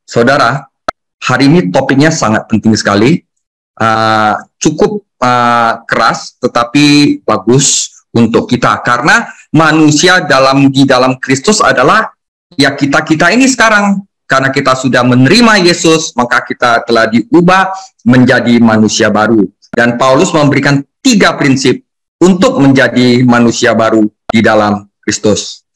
Saudara, hari ini topiknya sangat penting sekali, cukup keras, tetapi bagus untuk kita. Karena manusia di dalam Kristus adalah ya kita ini sekarang. Karena kita sudah menerima Yesus, maka kita telah diubah menjadi manusia baru. Dan Paulus memberikan 3 prinsip untuk menjadi manusia baru di dalam Kristus.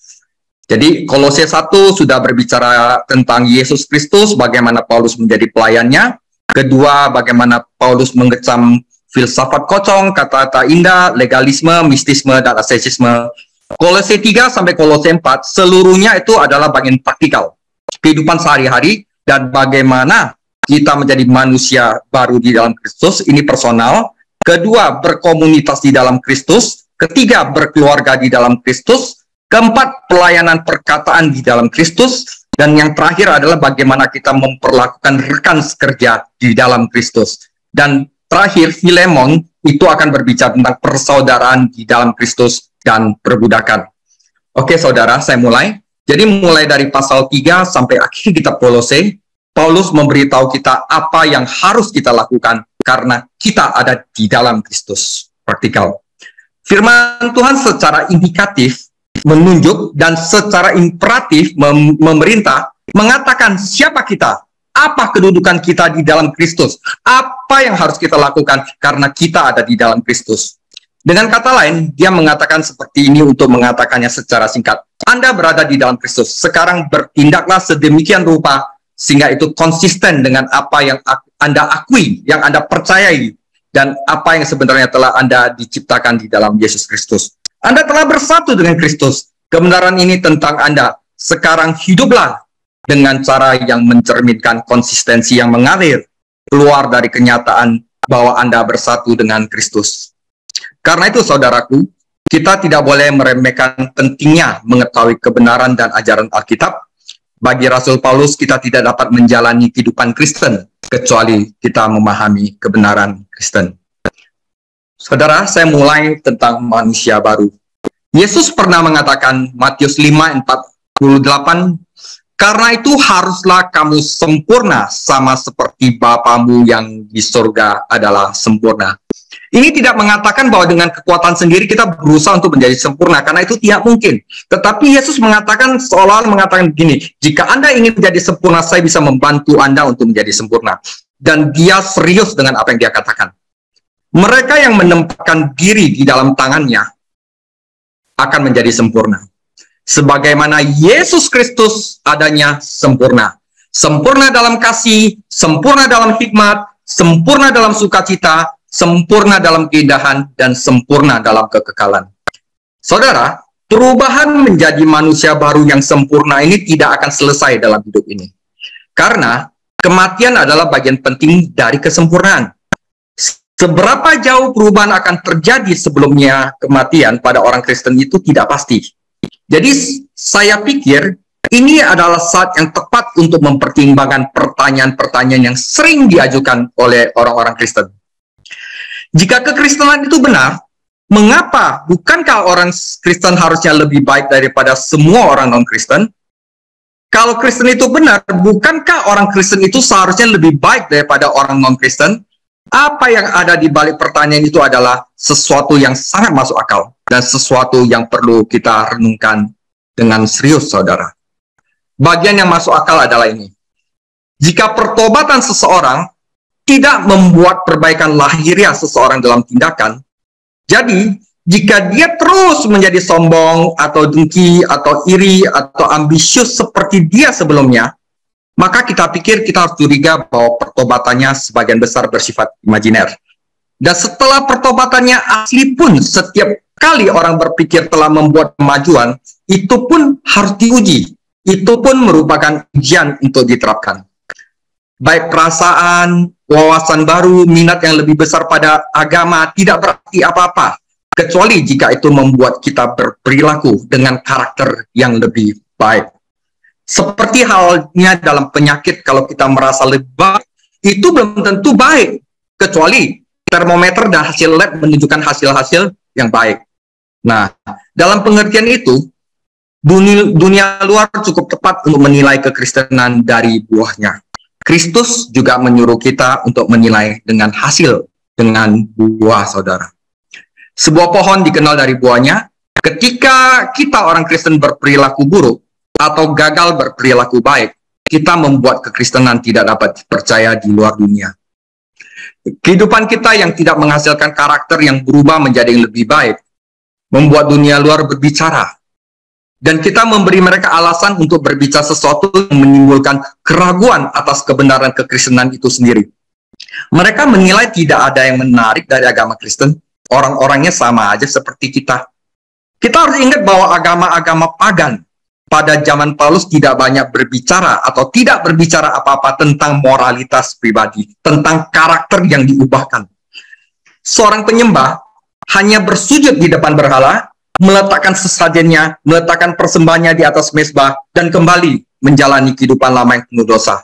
Jadi Kolose 1 sudah berbicara tentang Yesus Kristus, bagaimana Paulus menjadi pelayannya. Kedua, bagaimana Paulus mengecam filsafat kocong, kata-kata indah, legalisme, mistisme, dan asketisme. Kolose 3 sampai Kolose 4, seluruhnya itu adalah bagian praktikal. Kehidupan sehari-hari, dan bagaimana kita menjadi manusia baru di dalam Kristus, ini personal. Kedua, berkomunitas di dalam Kristus. Ketiga, berkeluarga di dalam Kristus. Keempat, pelayanan perkataan di dalam Kristus. Dan yang terakhir adalah bagaimana kita memperlakukan rekan sekerja di dalam Kristus. Dan terakhir, Filemon itu akan berbicara tentang persaudaraan di dalam Kristus dan perbudakan. Oke, saudara, saya mulai. Jadi mulai dari pasal 3 sampai akhir kitab Kolose, Paulus memberitahu kita apa yang harus kita lakukan karena kita ada di dalam Kristus. Praktikal. Firman Tuhan secara indikatif menunjuk dan secara imperatif memerintah, mengatakan siapa kita, apa kedudukan kita di dalam Kristus, apa yang harus kita lakukan karena kita ada di dalam Kristus. Dengan kata lain, dia mengatakan seperti ini untuk mengatakannya secara singkat. Anda berada di dalam Kristus. Sekarang bertindaklah sedemikian rupa sehingga itu konsisten dengan apa yang Anda akui, yang Anda percayai, dan apa yang sebenarnya telah Anda diciptakan di dalam Yesus Kristus. Anda telah bersatu dengan Kristus. Kebenaran ini tentang Anda. Sekarang hiduplah dengan cara yang mencerminkan konsistensi yang mengalir keluar dari kenyataan bahwa Anda bersatu dengan Kristus. Karena itu, saudaraku, kita tidak boleh meremehkan pentingnya mengetahui kebenaran dan ajaran Alkitab. Bagi Rasul Paulus, kita tidak dapat menjalani kehidupan Kristen kecuali kita memahami kebenaran Kristen. Saudara, saya mulai tentang manusia baru. Yesus pernah mengatakan, Matius 5:48, karena itu haruslah kamu sempurna sama seperti Bapamu yang di surga adalah sempurna. Ini tidak mengatakan bahwa dengan kekuatan sendiri kita berusaha untuk menjadi sempurna, karena itu tidak mungkin. Tetapi Yesus mengatakan, seolah-olah mengatakan begini, jika Anda ingin menjadi sempurna, saya bisa membantu Anda untuk menjadi sempurna. Dan dia serius dengan apa yang dia katakan. Mereka yang menempatkan diri di dalam tangannya akan menjadi sempurna. Sebagaimana Yesus Kristus adanya sempurna. Sempurna dalam kasih, sempurna dalam hikmat, sempurna dalam sukacita, sempurna dalam keindahan, dan sempurna dalam kekekalan. Saudara, perubahan menjadi manusia baru yang sempurna ini tidak akan selesai dalam hidup ini. Karena kematian adalah bagian penting dari kesempurnaan. Seberapa jauh perubahan akan terjadi sebelumnya kematian pada orang Kristen itu tidak pasti. Jadi saya pikir ini adalah saat yang tepat untuk mempertimbangkan pertanyaan-pertanyaan yang sering diajukan oleh orang-orang Kristen. Jika kekristenan itu benar, mengapa bukankah orang Kristen harusnya lebih baik daripada semua orang non-Kristen? Kalau Kristen itu benar, bukankah orang Kristen itu seharusnya lebih baik daripada orang non-Kristen? Apa yang ada di balik pertanyaan itu adalah sesuatu yang sangat masuk akal dan sesuatu yang perlu kita renungkan dengan serius, saudara. Bagian yang masuk akal adalah ini. Jika pertobatan seseorang tidak membuat perbaikan lahiriah seseorang dalam tindakan, jadi jika dia terus menjadi sombong atau dengki atau iri atau ambisius seperti dia sebelumnya, maka kita pikir kita harus curiga bahwa pertobatannya sebagian besar bersifat imajiner. Dan setelah pertobatannya asli pun, setiap kali orang berpikir telah membuat kemajuan, itu pun harus diuji. Itu pun merupakan ujian untuk diterapkan. Baik perasaan, wawasan baru, minat yang lebih besar pada agama tidak berarti apa-apa, kecuali jika itu membuat kita berperilaku dengan karakter yang lebih baik. Seperti halnya dalam penyakit, kalau kita merasa lebih baik, itu belum tentu baik, kecuali termometer dan hasil lab menunjukkan hasil-hasil yang baik. Nah, dalam pengertian itu, Dunia luar cukup tepat untuk menilai kekristenan dari buahnya. Kristus juga menyuruh kita untuk menilai dengan hasil, dengan buah, saudara. Sebuah pohon dikenal dari buahnya. Ketika kita orang Kristen berperilaku buruk atau gagal berperilaku baik, kita membuat kekristenan tidak dapat dipercaya di luar dunia. Kehidupan kita yang tidak menghasilkan karakter yang berubah menjadi yang lebih baik, membuat dunia luar berbicara. Dan kita memberi mereka alasan untuk berbicara sesuatu yang menimbulkan keraguan atas kebenaran kekristenan itu sendiri. Mereka menilai tidak ada yang menarik dari agama Kristen. Orang-orangnya sama aja seperti kita. Kita harus ingat bahwa agama-agama pagan pada zaman Paulus tidak banyak berbicara atau tidak berbicara apa-apa tentang moralitas pribadi, tentang karakter yang diubahkan. Seorang penyembah hanya bersujud di depan berhala, meletakkan sesajennya, meletakkan persembahannya di atas mezbah, dan kembali menjalani kehidupan lama yang penuh dosa.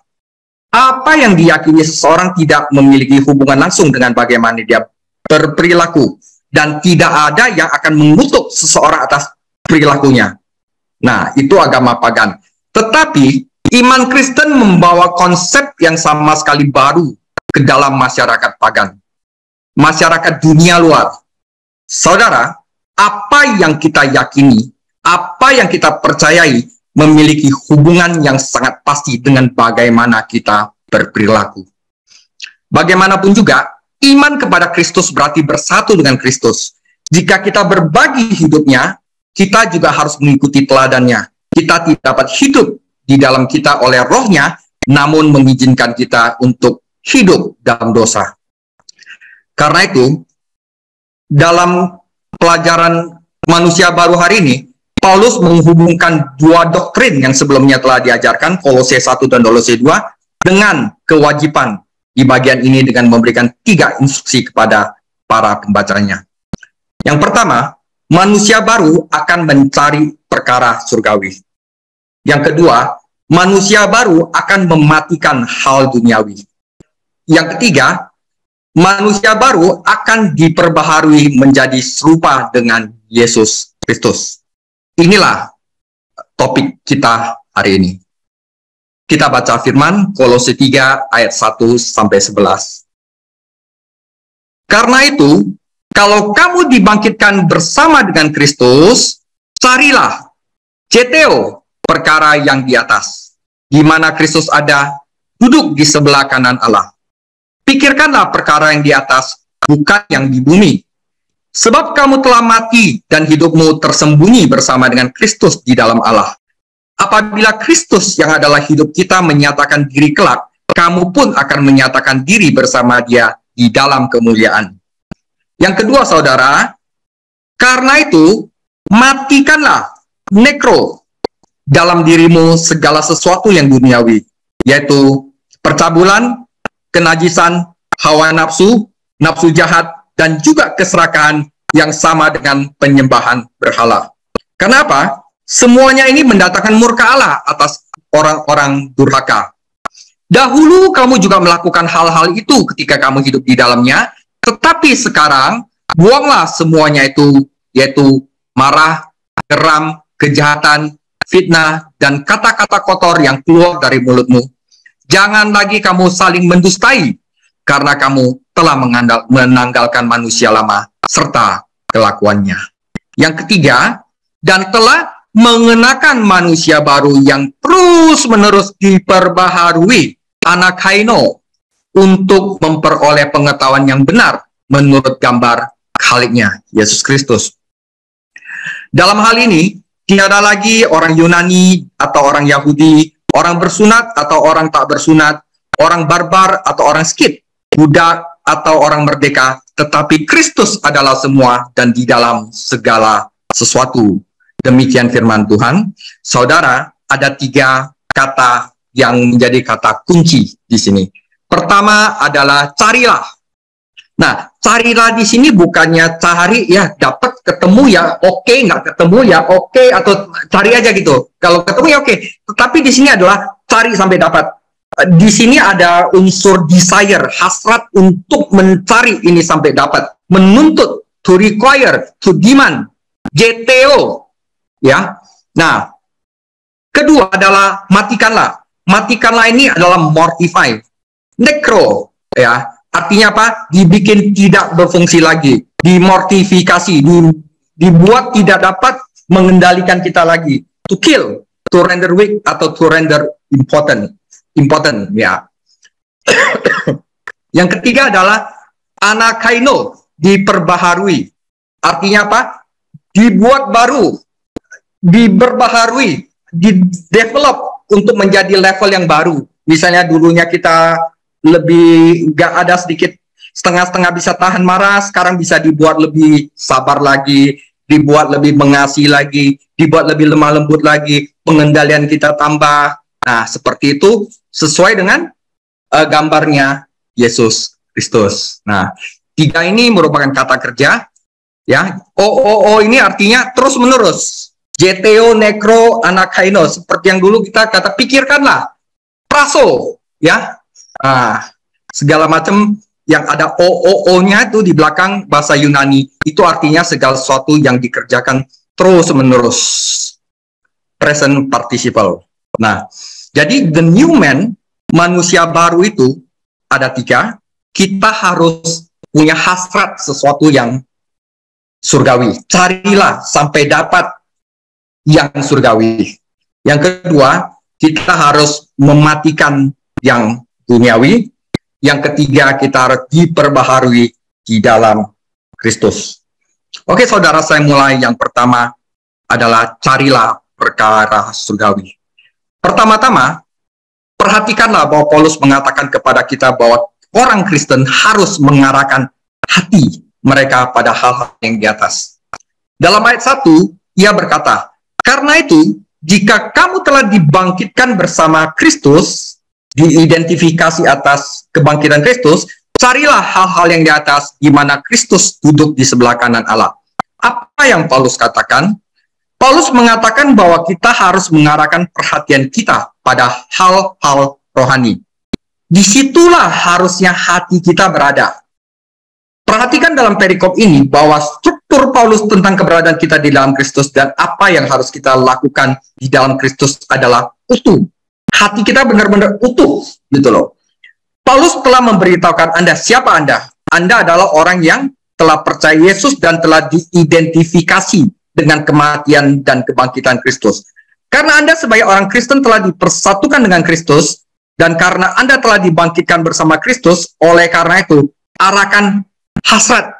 Apa yang diyakini seseorang tidak memiliki hubungan langsung dengan bagaimana dia berperilaku, dan tidak ada yang akan mengutuk seseorang atas perilakunya. Nah, itu agama pagan. Tetapi, iman Kristen membawa konsep yang sama sekali baru ke dalam masyarakat pagan. Masyarakat dunia luar. Saudara, apa yang kita yakini, apa yang kita percayai memiliki hubungan yang sangat pasti dengan bagaimana kita berperilaku. Bagaimanapun juga, iman kepada Kristus berarti bersatu dengan Kristus. Jika kita berbagi hidupnya, kita juga harus mengikuti teladannya. Kita tidak dapat hidup di dalam kita oleh rohnya, namun mengizinkan kita untuk hidup dalam dosa. Karena itu, dalam pelajaran manusia baru hari ini, Paulus menghubungkan dua doktrin yang sebelumnya telah diajarkan, Kolose 1 dan Kolose 2, dengan kewajiban di bagian ini dengan memberikan 3 instruksi kepada para pembacanya. Yang pertama, manusia baru akan mencari perkara surgawi. Yang kedua, manusia baru akan mematikan hal duniawi. Yang ketiga, manusia baru akan diperbaharui menjadi serupa dengan Yesus Kristus. Inilah topik kita hari ini. Kita baca firman Kolose 3 ayat 1-11. Karena itu, kalau kamu dibangkitkan bersama dengan Kristus, carilah Ceteo, perkara yang di atas, di mana Kristus ada, duduk di sebelah kanan Allah. Pikirkanlah perkara yang di atas, bukan yang di bumi. Sebab kamu telah mati dan hidupmu tersembunyi bersama dengan Kristus di dalam Allah. Apabila Kristus yang adalah hidup kita menyatakan diri kelak, kamu pun akan menyatakan diri bersama Dia di dalam kemuliaan. Yang kedua, saudara, karena itu, matikanlah nekro dalam dirimu segala sesuatu yang duniawi, yaitu percabulan, kenajisan, hawa nafsu, nafsu jahat, dan juga keserakahan yang sama dengan penyembahan berhala. Kenapa? Semuanya ini mendatangkan murka Allah atas orang-orang durhaka. Dahulu kamu juga melakukan hal-hal itu ketika kamu hidup di dalamnya, tetapi sekarang buanglah semuanya itu, yaitu marah, geram, kejahatan, fitnah, dan kata-kata kotor yang keluar dari mulutmu. Jangan lagi kamu saling mendustai, karena kamu telah menanggalkan manusia lama serta kelakuannya. Yang ketiga, dan telah mengenakan manusia baru yang terus-menerus diperbaharui, anakaino, untuk memperoleh pengetahuan yang benar menurut gambar Khaliknya, Yesus Kristus. Dalam hal ini, tidak ada lagi orang Yunani atau orang Yahudi, orang bersunat atau orang tak bersunat, orang barbar atau orang Skit, budak atau orang merdeka, tetapi Kristus adalah semua dan di dalam segala sesuatu. Demikian firman Tuhan. Saudara, ada 3 kata yang menjadi kata kunci di sini. Pertama adalah carilah. Nah, carilah di sini bukannya cari ya dapat, ketemu ya oke, nggak ketemu ya oke, atau cari aja gitu. Kalau ketemu ya oke. Tetapi di sini adalah cari sampai dapat. Di sini ada unsur desire, hasrat untuk mencari ini sampai dapat, menuntut, to require, to demand, JTO, ya. Nah, Kedua adalah matikanlah. Matikanlah ini adalah mortify. Necro, ya, artinya apa? Dibikin tidak berfungsi lagi, dimortifikasi, dibuat tidak dapat mengendalikan kita lagi. To kill, to render weak, atau to render impotent, ya. Yang ketiga adalah anakaino, diperbaharui. Artinya apa? Dibuat baru, diperbaharui, di-develop untuk menjadi level yang baru. Misalnya dulunya kita lebih nggak ada sedikit setengah-setengah bisa tahan marah, sekarang bisa dibuat lebih sabar lagi, dibuat lebih mengasihi lagi, dibuat lebih lemah lembut lagi, pengendalian kita tambah. Nah, seperti itu sesuai dengan gambarnya Yesus Kristus. Nah, 3 ini merupakan kata kerja, ya. O ini artinya terus menerus. JTO, nekro, anakaino, seperti yang dulu kita kata, pikirkanlah, praso, ya. Segala macam yang ada o-nya itu di belakang bahasa Yunani, itu artinya segala sesuatu yang dikerjakan terus menerus. Present participle. Nah, jadi the new man, manusia baru itu ada 3. Kita harus punya hasrat sesuatu yang surgawi. Carilah sampai dapat yang surgawi. Yang kedua, kita harus mematikan yang duniawi. Yang ketiga, kita harus diperbaharui di dalam Kristus. Oke, saudara, saya mulai. Yang pertama adalah carilah perkara surgawi. Pertama-tama, perhatikanlah bahwa Paulus mengatakan kepada kita bahwa orang Kristen harus mengarahkan hati mereka pada hal-hal yang di atas. Dalam ayat 1, ia berkata, karena itu, jika kamu telah dibangkitkan bersama Kristus, diidentifikasi atas kebangkitan Kristus, carilah hal-hal yang di atas, di mana Kristus duduk di sebelah kanan Allah. Apa yang Paulus katakan? Paulus mengatakan bahwa kita harus mengarahkan perhatian kita pada hal-hal rohani. Disitulah harusnya hati kita berada. Perhatikan dalam perikop ini bahwa struktur Paulus tentang keberadaan kita di dalam Kristus dan apa yang harus kita lakukan di dalam Kristus adalah utuh. Hati kita benar-benar utuh, gitu loh. Paulus telah memberitahukan Anda siapa Anda. Anda adalah orang yang telah percaya Yesus dan telah diidentifikasi dengan kematian dan kebangkitan Kristus. Karena Anda sebagai orang Kristen telah dipersatukan dengan Kristus, dan karena Anda telah dibangkitkan bersama Kristus, oleh karena itu, arahkan hasrat.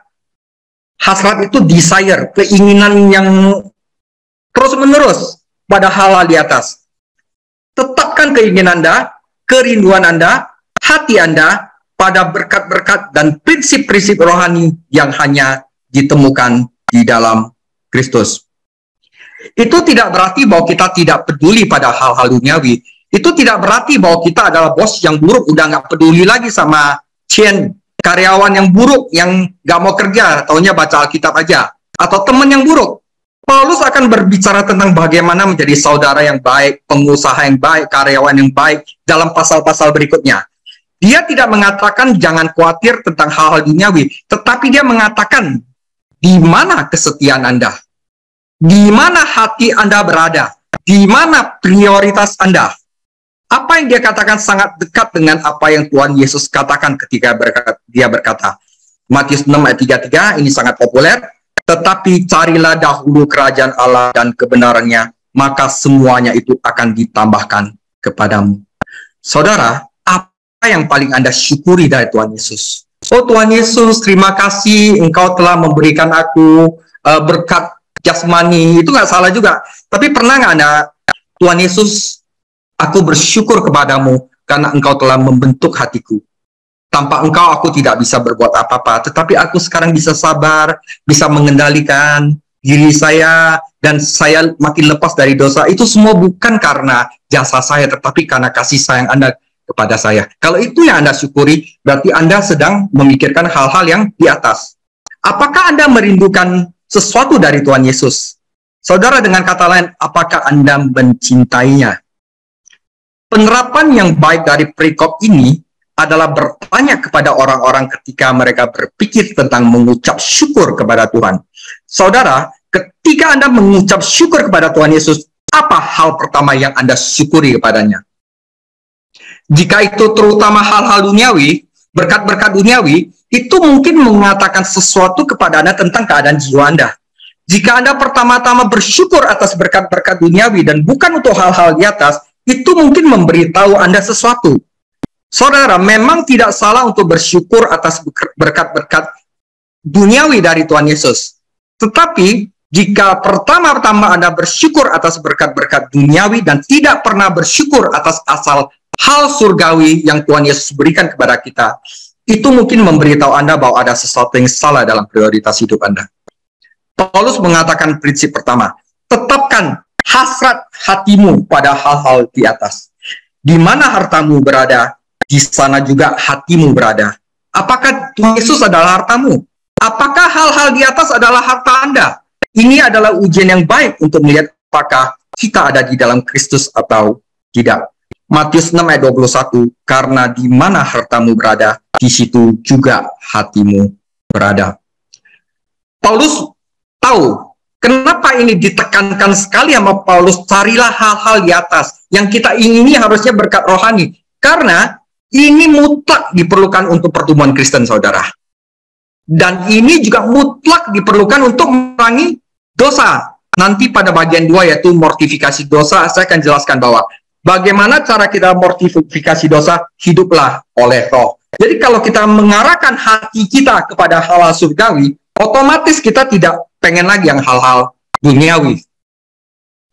Hasrat itu desire, keinginan yang terus-menerus pada hal-hal di atas. Tetapkan keinginan Anda, kerinduan Anda, hati Anda pada berkat-berkat dan prinsip-prinsip rohani yang hanya ditemukan di dalam Kristus. Itu tidak berarti bahwa kita tidak peduli pada hal-hal duniawi. Itu tidak berarti bahwa kita adalah bos yang buruk, udah nggak peduli lagi sama karyawan yang buruk, yang nggak mau kerja, taunya baca Alkitab aja. Atau teman yang buruk. Paulus akan berbicara tentang bagaimana menjadi saudara yang baik, pengusaha yang baik, karyawan yang baik dalam pasal-pasal berikutnya. Dia tidak mengatakan jangan khawatir tentang hal-hal duniawi, tetapi dia mengatakan di mana kesetiaan Anda, di mana hati Anda berada, di mana prioritas Anda. Apa yang dia katakan sangat dekat dengan apa yang Tuhan Yesus katakan ketika dia berkata, Matius 6 ayat 33, ini sangat populer, tetapi carilah dahulu kerajaan Allah dan kebenarannya, maka semuanya itu akan ditambahkan kepadamu. Saudara, apa yang paling Anda syukuri dari Tuhan Yesus? Oh Tuhan Yesus, terima kasih Engkau telah memberikan aku berkat jasmani, itu nggak salah juga. Tapi pernah nggak Anda, Tuhan Yesus, aku bersyukur kepadamu karena Engkau telah membentuk hatiku. Tanpa Engkau aku tidak bisa berbuat apa-apa, tetapi aku sekarang bisa sabar, bisa mengendalikan diri saya, dan saya makin lepas dari dosa. Itu semua bukan karena jasa saya, tetapi karena kasih sayang Anda kepada saya. Kalau itu yang Anda syukuri, berarti Anda sedang memikirkan hal-hal yang di atas. Apakah Anda merindukan sesuatu dari Tuhan Yesus? Saudara, dengan kata lain, apakah Anda mencintainya? Penerapan yang baik dari perikop ini adalah bertanya kepada orang-orang ketika mereka berpikir tentang mengucap syukur kepada Tuhan. Saudara, ketika Anda mengucap syukur kepada Tuhan Yesus, apa hal pertama yang Anda syukuri kepadanya? Jika itu terutama hal-hal duniawi, berkat-berkat duniawi, itu mungkin mengatakan sesuatu kepada Anda tentang keadaan jiwa Anda. Jika Anda pertama-tama bersyukur atas berkat-berkat duniawi dan bukan untuk hal-hal di atas, itu mungkin memberitahu Anda sesuatu. Saudara, memang tidak salah untuk bersyukur atas berkat-berkat duniawi dari Tuhan Yesus. Tetapi, jika pertama-tama Anda bersyukur atas berkat-berkat duniawi dan tidak pernah bersyukur atas asal hal surgawi yang Tuhan Yesus berikan kepada kita, itu mungkin memberitahu Anda bahwa ada sesuatu yang salah dalam prioritas hidup Anda. Paulus mengatakan prinsip pertama, tetapkan hasrat hatimu pada hal-hal di atas. Di mana hartamu berada, di sana juga hatimu berada. Apakah Tuhan Yesus adalah hartamu? Apakah hal-hal di atas adalah harta Anda? Ini adalah ujian yang baik untuk melihat apakah kita ada di dalam Kristus atau tidak. Matius 6 ayat 21, karena di mana hartamu berada, di situ juga hatimu berada. Paulus tahu kenapa ini ditekankan sekali sama Paulus, carilah hal-hal di atas. Yang kita ingini harusnya berkat rohani. Karena ini mutlak diperlukan untuk pertumbuhan Kristen, saudara. Dan ini juga mutlak diperlukan untuk memerangi dosa. Nanti pada bagian 2 yaitu mortifikasi dosa, saya akan jelaskan bahwa bagaimana cara kita mortifikasi dosa, hiduplah oleh roh. Jadi kalau kita mengarahkan hati kita kepada hal-hal surgawi, otomatis kita tidak pengen lagi yang hal-hal duniawi.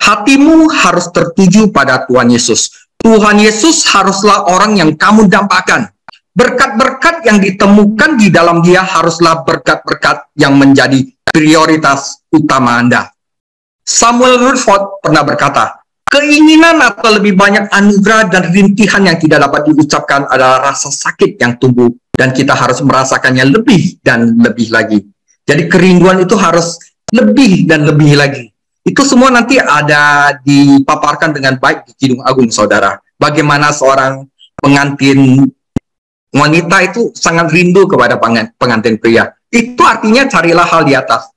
Hatimu harus tertuju pada Tuhan Yesus. Tuhan Yesus haruslah orang yang kamu dampakkan. Berkat-berkat yang ditemukan di dalam Dia haruslah berkat-berkat yang menjadi prioritas utama Anda. Samuel Rutherford pernah berkata, keinginan atau lebih banyak anugerah dan rintihan yang tidak dapat diucapkan adalah rasa sakit yang tumbuh dan kita harus merasakannya lebih dan lebih lagi. Jadi kerinduan itu harus lebih dan lebih lagi. Itu semua nanti ada dipaparkan dengan baik di Kidung Agung, saudara. Bagaimana seorang pengantin wanita itu sangat rindu kepada pengantin pria. Itu artinya carilah hal di atas.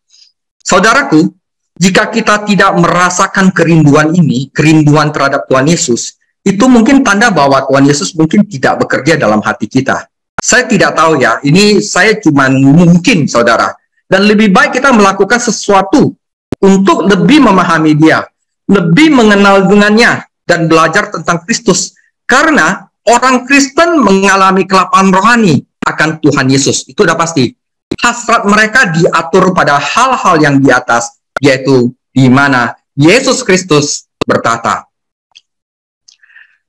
Saudaraku, jika kita tidak merasakan kerinduan ini, kerinduan terhadap Tuhan Yesus, itu mungkin tanda bahwa Tuhan Yesus mungkin tidak bekerja dalam hati kita. Saya tidak tahu ya, ini saya cuma mungkin, saudara. Dan lebih baik kita melakukan sesuatu untuk lebih memahami Dia, lebih mengenal dengannya, dan belajar tentang Kristus. Karena orang Kristen mengalami kelaparan rohani akan Tuhan Yesus. Itu udah pasti. Hasrat mereka diatur pada hal-hal yang di atas, yaitu di mana Yesus Kristus berkata.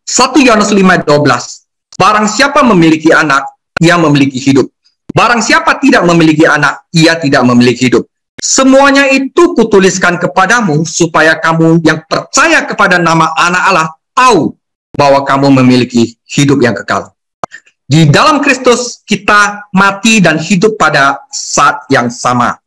1 Yohanes 5:12, barang siapa memiliki anak, ia memiliki hidup. Barang siapa tidak memiliki anak, ia tidak memiliki hidup. Semuanya itu kutuliskan kepadamu, supaya kamu yang percaya kepada nama anak Allah tahu bahwa kamu memiliki hidup yang kekal. Di dalam Kristus, kita mati dan hidup pada saat yang sama.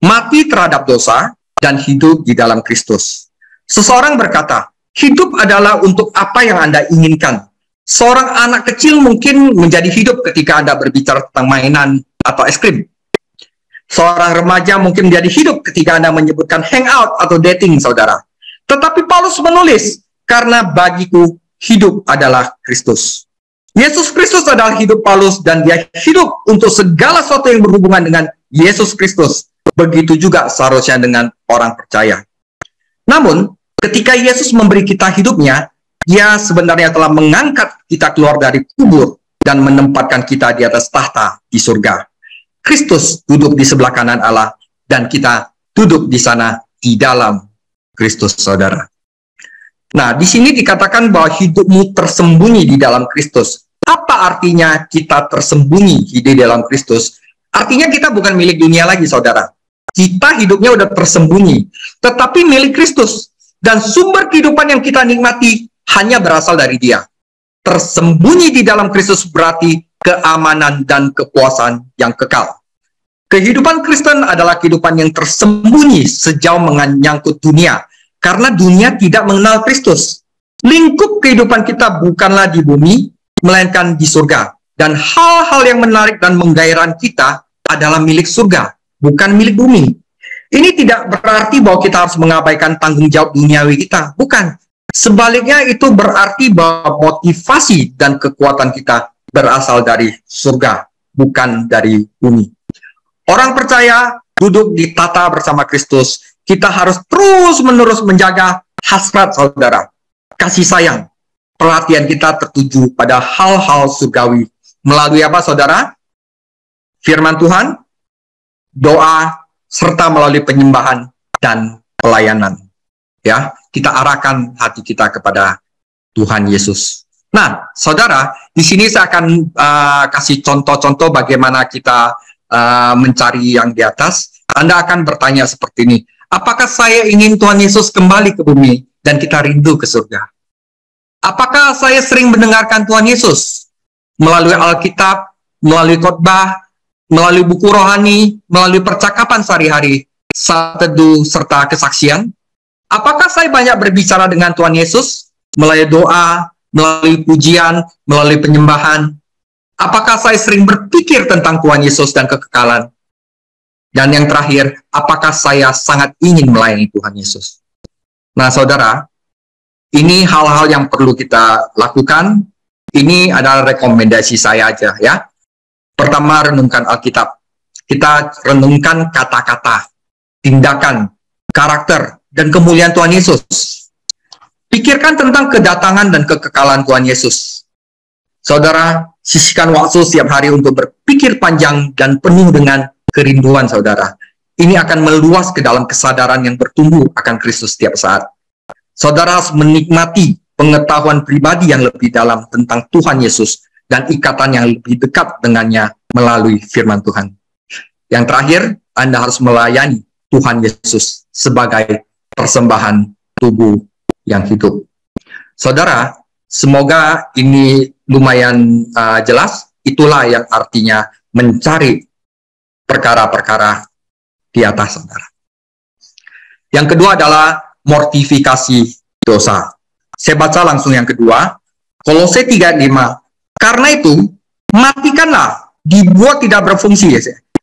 Mati terhadap dosa, dan hidup di dalam Kristus. Seseorang berkata, hidup adalah untuk apa yang Anda inginkan. Seorang anak kecil mungkin menjadi hidup ketika Anda berbicara tentang mainan atau es krim. Seorang remaja mungkin menjadi hidup ketika Anda menyebutkan hangout atau dating, saudara. Tetapi Paulus menulis, karena bagiku hidup adalah Kristus. Yesus Kristus adalah hidup Paulus dan dia hidup untuk segala sesuatu yang berhubungan dengan Yesus Kristus. Begitu juga seharusnya dengan orang percaya. Namun, ketika Yesus memberi kita hidupnya, Dia sebenarnya telah mengangkat kita keluar dari kubur dan menempatkan kita di atas tahta di surga. Kristus duduk di sebelah kanan Allah dan kita duduk di sana di dalam Kristus, saudara. Nah, di sini dikatakan bahwa hidupmu tersembunyi di dalam Kristus. Apa artinya kita tersembunyi di dalam Kristus? Artinya kita bukan milik dunia lagi, saudara. Kita hidupnya udah tersembunyi, tetapi milik Kristus. Dan sumber kehidupan yang kita nikmati hanya berasal dari Dia. Tersembunyi di dalam Kristus berarti keamanan dan kepuasan yang kekal. Kehidupan Kristen adalah kehidupan yang tersembunyi sejauh menyangkut dunia, karena dunia tidak mengenal Kristus. Lingkup kehidupan kita bukanlah di bumi, melainkan di surga. Dan hal-hal yang menarik dan menggairahkan kita adalah milik surga, bukan milik bumi. Ini tidak berarti bahwa kita harus mengabaikan tanggung jawab duniawi kita. Bukan. Sebaliknya itu berarti bahwa motivasi dan kekuatan kita berasal dari surga, bukan dari bumi. Orang percaya duduk di tata bersama Kristus. Kita harus terus-menerus menjaga hasrat saudara. Kasih sayang. Perhatian kita tertuju pada hal-hal surgawi. Melalui apa saudara? Firman Tuhan, doa, serta melalui penyembahan dan pelayanan. Ya, kita arahkan hati kita kepada Tuhan Yesus. Nah, saudara, di sini saya akan kasih contoh-contoh bagaimana kita mencari yang di atas. Anda akan bertanya seperti ini, apakah saya ingin Tuhan Yesus kembali ke bumi dan kita rindu ke surga? Apakah saya sering mendengarkan Tuhan Yesus melalui Alkitab, melalui khotbah, melalui buku rohani, melalui percakapan sehari-hari, saat teduh, serta kesaksian? Apakah saya banyak berbicara dengan Tuhan Yesus melalui doa, melalui pujian, melalui penyembahan? Apakah saya sering berpikir tentang Tuhan Yesus dan kekekalan? Dan yang terakhir, apakah saya sangat ingin melayani Tuhan Yesus? Nah, saudara, ini hal-hal yang perlu kita lakukan. Ini adalah rekomendasi saya aja, ya. Pertama, renungkan Alkitab. Kita renungkan kata-kata, tindakan, karakter, dan kemuliaan Tuhan Yesus. Pikirkan tentang kedatangan dan kekekalan Tuhan Yesus. Saudara, sisihkan waktu setiap hari untuk berpikir panjang dan penuh dengan kerinduan saudara. Ini akan meluas ke dalam kesadaran yang bertumbuh akan Kristus setiap saat. Saudara harus menikmati pengetahuan pribadi yang lebih dalam tentang Tuhan Yesus dan ikatan yang lebih dekat dengannya melalui firman Tuhan. Yang terakhir, Anda harus melayani Tuhan Yesus sebagai persembahan tubuh yang hidup. Saudara, semoga ini lumayan jelas. Itulah yang artinya mencari perkara-perkara di atas, saudara. Yang kedua adalah mortifikasi dosa. Saya baca langsung yang kedua, Kolose 3:5. Karena itu, matikanlah, dibuat tidak berfungsi ya,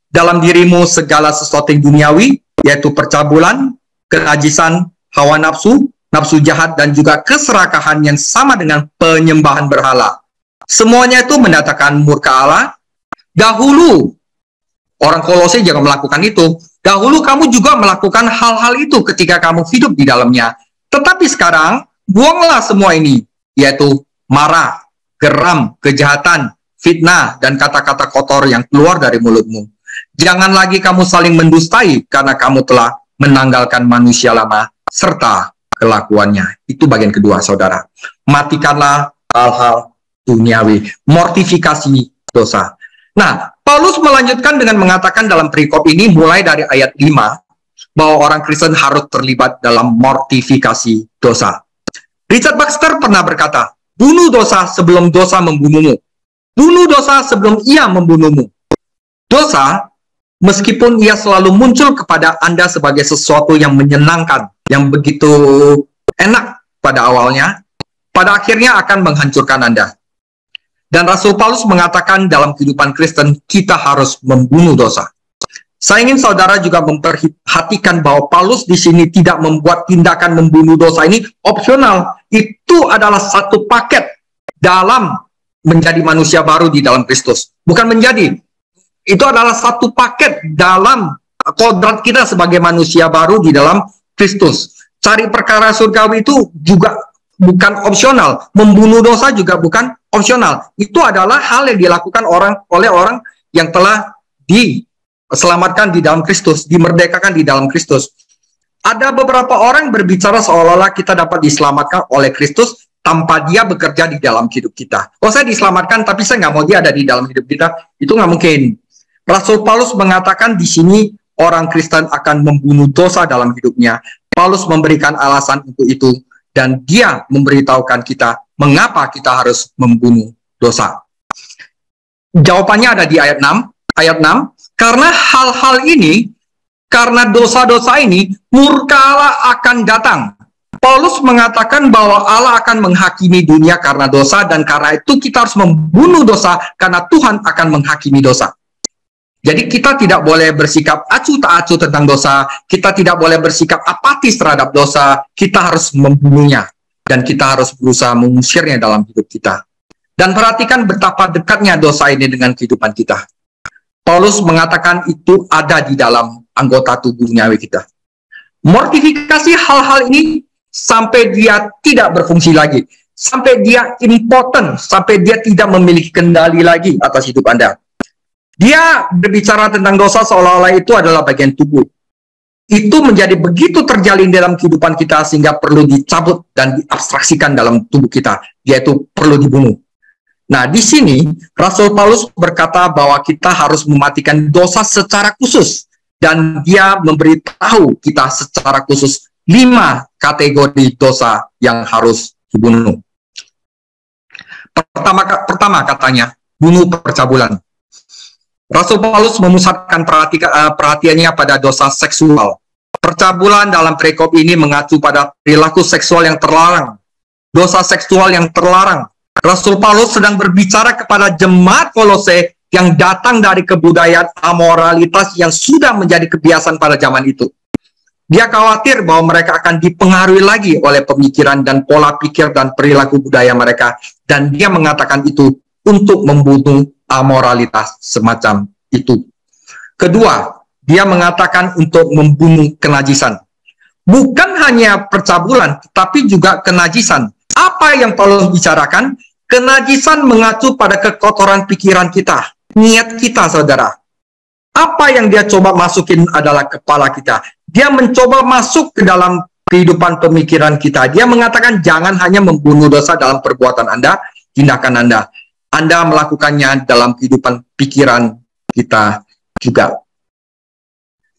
dalam dirimu segala sesuatu yang duniawi, yaitu percabulan, kenajisan, hawa nafsu, nafsu jahat, dan juga keserakahan yang sama dengan penyembahan berhala. Semuanya itu mendatangkan murka Allah. Dahulu, orang Kolose jangan melakukan itu. Dahulu kamu juga melakukan hal-hal itu ketika kamu hidup di dalamnya. Tetapi sekarang, buanglah semua ini, yaitu marah, geram, kejahatan, fitnah, dan kata-kata kotor yang keluar dari mulutmu. Jangan lagi kamu saling mendustai, karena kamu telah menanggalkan manusia lama, serta kelakuannya. Itu bagian kedua, saudara. Matikanlah hal-hal duniawi. Mortifikasi dosa. Nah, Paulus melanjutkan dengan mengatakan dalam perikop ini, mulai dari ayat 5, bahwa orang Kristen harus terlibat dalam mortifikasi dosa. Richard Baxter pernah berkata, bunuh dosa sebelum dosa membunuhmu. Bunuh dosa sebelum ia membunuhmu. Dosa, meskipun ia selalu muncul kepada Anda sebagai sesuatu yang menyenangkan, yang begitu enak pada awalnya, pada akhirnya akan menghancurkan Anda. Dan Rasul Paulus mengatakan dalam kehidupan Kristen, kita harus membunuh dosa. Saya ingin saudara juga memperhatikan bahwa Paulus di sini tidak membuat tindakan membunuh dosa ini opsional. Itu adalah satu paket dalam menjadi manusia baru di dalam Kristus. Bukan menjadi. Itu adalah satu paket dalam kodrat kita sebagai manusia baru di dalam Kristus. Cari perkara surgawi itu juga bukan opsional. Membunuh dosa juga bukan opsional. Itu adalah hal yang dilakukan oleh orang yang telah diselamatkan di dalam Kristus, dimerdekakan di dalam Kristus. Ada beberapa orang berbicara seolah-olah kita dapat diselamatkan oleh Kristus tanpa dia bekerja di dalam hidup kita. Oh, saya diselamatkan tapi saya nggak mau dia ada di dalam hidup kita. Itu nggak mungkin. Rasul Paulus mengatakan di sini orang Kristen akan membunuh dosa dalam hidupnya. Paulus memberikan alasan untuk itu. Dan dia memberitahukan kita mengapa kita harus membunuh dosa. Jawabannya ada di ayat 6. Ayat 6, karena hal-hal ini, karena dosa-dosa ini, murka Allah akan datang. Paulus mengatakan bahwa Allah akan menghakimi dunia karena dosa, dan karena itu kita harus membunuh dosa, karena Tuhan akan menghakimi dosa. Jadi kita tidak boleh bersikap acuh tak acuh tentang dosa, kita tidak boleh bersikap apatis terhadap dosa, kita harus membunuhnya, dan kita harus berusaha mengusirnya dalam hidup kita. Dan perhatikan betapa dekatnya dosa ini dengan kehidupan kita. Paulus mengatakan itu ada di dalam anggota tubuh duniawi kita. Mortifikasi hal-hal ini sampai dia tidak berfungsi lagi, sampai dia impotent, sampai dia tidak memiliki kendali lagi atas hidup Anda. Dia berbicara tentang dosa seolah-olah itu adalah bagian tubuh. Itu menjadi begitu terjalin dalam kehidupan kita sehingga perlu dicabut dan diabstraksikan dalam tubuh kita, yaitu perlu dibunuh. Nah, di sini Rasul Paulus berkata bahwa kita harus mematikan dosa secara khusus, dan dia memberitahu kita secara khusus 5 kategori dosa yang harus dibunuh. Pertama katanya, bunuh percabulan. Rasul Paulus memusatkan perhatiannya pada dosa seksual. Percabulan dalam perikop ini mengacu pada perilaku seksual yang terlarang, dosa seksual yang terlarang. Rasul Paulus sedang berbicara kepada jemaat Kolose yang datang dari kebudayaan amoralitas yang sudah menjadi kebiasaan pada zaman itu. Dia khawatir bahwa mereka akan dipengaruhi lagi oleh pemikiran dan pola pikir dan perilaku budaya mereka, dan dia mengatakan itu untuk membunuh amoralitas semacam itu. Kedua, dia mengatakan untuk membunuh kenajisan. Bukan hanya percabulan, tapi juga kenajisan. Apa yang Paulus bicarakan? Kenajisan mengacu pada kekotoran pikiran kita, niat kita, saudara. Apa yang dia coba masukin adalah kepala kita. Dia mencoba masuk ke dalam kehidupan pemikiran kita. Dia mengatakan jangan hanya membunuh dosa dalam perbuatan Anda, tindakan Anda. Anda melakukannya dalam kehidupan pikiran kita juga.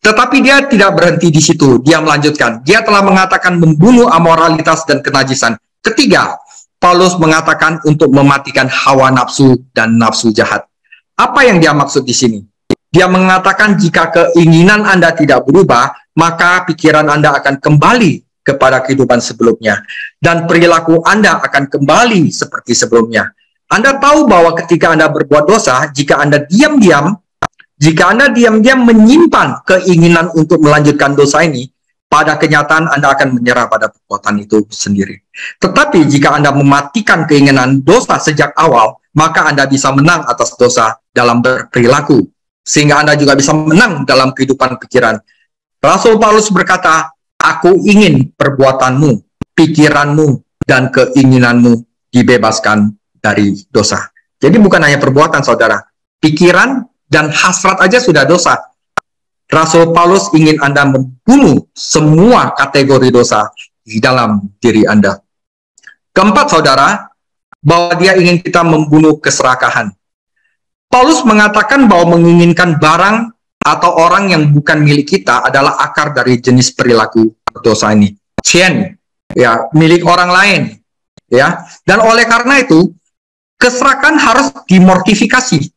Tetapi dia tidak berhenti di situ. Dia melanjutkan. Dia telah mengatakan membunuh amoralitas dan kenajisan. Ketiga, Paulus mengatakan untuk mematikan hawa nafsu dan nafsu jahat. Apa yang dia maksud di sini? Dia mengatakan jika keinginan Anda tidak berubah, maka pikiran Anda akan kembali kepada kehidupan sebelumnya. Dan perilaku Anda akan kembali seperti sebelumnya. Anda tahu bahwa ketika Anda berbuat dosa, jika Anda diam-diam menyimpan keinginan untuk melanjutkan dosa ini, pada kenyataan Anda akan menyerah pada perbuatan itu sendiri. Tetapi jika Anda mematikan keinginan dosa sejak awal, maka Anda bisa menang atas dosa dalam berperilaku. Sehingga Anda juga bisa menang dalam kehidupan pikiran. Rasul Paulus berkata, aku ingin perbuatanmu, pikiranmu, dan keinginanmu dibebaskan dari dosa. Jadi bukan hanya perbuatan, saudara. Pikiran dan hasrat aja sudah dosa. Rasul Paulus ingin Anda membunuh semua kategori dosa di dalam diri Anda. Keempat, saudara, bahwa dia ingin kita membunuh keserakahan. Paulus mengatakan bahwa menginginkan barang atau orang yang bukan milik kita adalah akar dari jenis perilaku dosa ini. Chen, ya, milik orang lain, ya. Dan oleh karena itu, keserakahan harus dimortifikasi.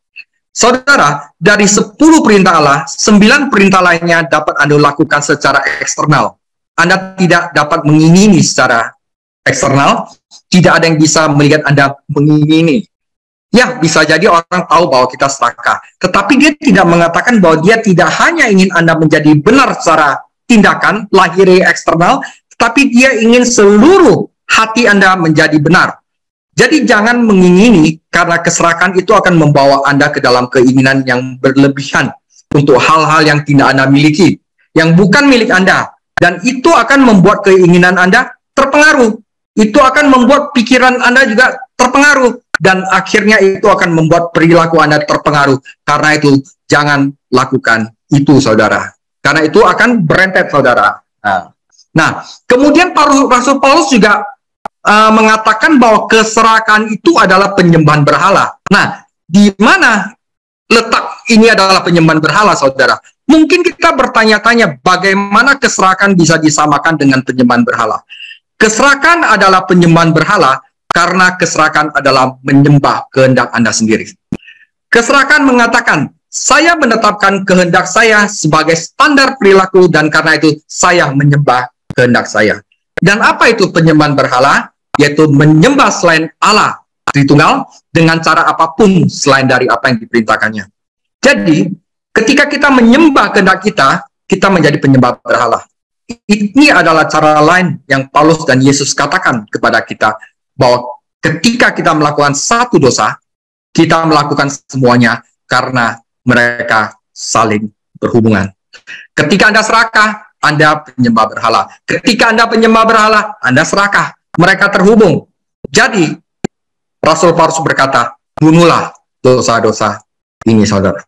Saudara, dari 10 perintah Allah, 9 perintah lainnya dapat Anda lakukan secara eksternal. Anda tidak dapat mengingini secara eksternal, tidak ada yang bisa melihat Anda mengingini. Ya, bisa jadi orang tahu bahwa kita serakah. Tetapi dia tidak mengatakan bahwa dia tidak hanya ingin Anda menjadi benar secara tindakan, lahiri eksternal, tetapi dia ingin seluruh hati Anda menjadi benar. Jadi jangan mengingini, karena keserakahan itu akan membawa Anda ke dalam keinginan yang berlebihan untuk hal-hal yang tidak Anda miliki, yang bukan milik Anda. Dan itu akan membuat keinginan Anda terpengaruh. Itu akan membuat pikiran Anda juga terpengaruh. Dan akhirnya itu akan membuat perilaku Anda terpengaruh. Karena itu, jangan lakukan itu, saudara. Karena itu akan berentet, saudara. Nah, kemudian Rasul Paulus juga mengatakan bahwa keserakahan itu adalah penyembahan berhala. Nah, di mana letak ini adalah penyembahan berhala, saudara? Mungkin kita bertanya-tanya bagaimana keserakahan bisa disamakan dengan penyembahan berhala. Keserakahan adalah penyembahan berhala karena keserakahan adalah menyembah kehendak Anda sendiri. Keserakahan mengatakan, saya menetapkan kehendak saya sebagai standar perilaku dan karena itu saya menyembah kehendak saya. Dan apa itu penyembahan berhala? Yaitu menyembah selain Allah Tritunggal dengan cara apapun selain dari apa yang diperintahkannya. Jadi, Ketika kita menyembah kehendak kita menjadi penyembah berhala. Ini adalah cara lain yang Paulus dan Yesus katakan kepada kita, bahwa ketika kita melakukan satu dosa, kita melakukan semuanya karena mereka saling berhubungan. Ketika Anda serakah, Anda penyembah berhala. Ketika Anda penyembah berhala, Anda serakah. Mereka terhubung. Jadi, Rasul Paulus berkata, bunuhlah dosa-dosa ini, saudara.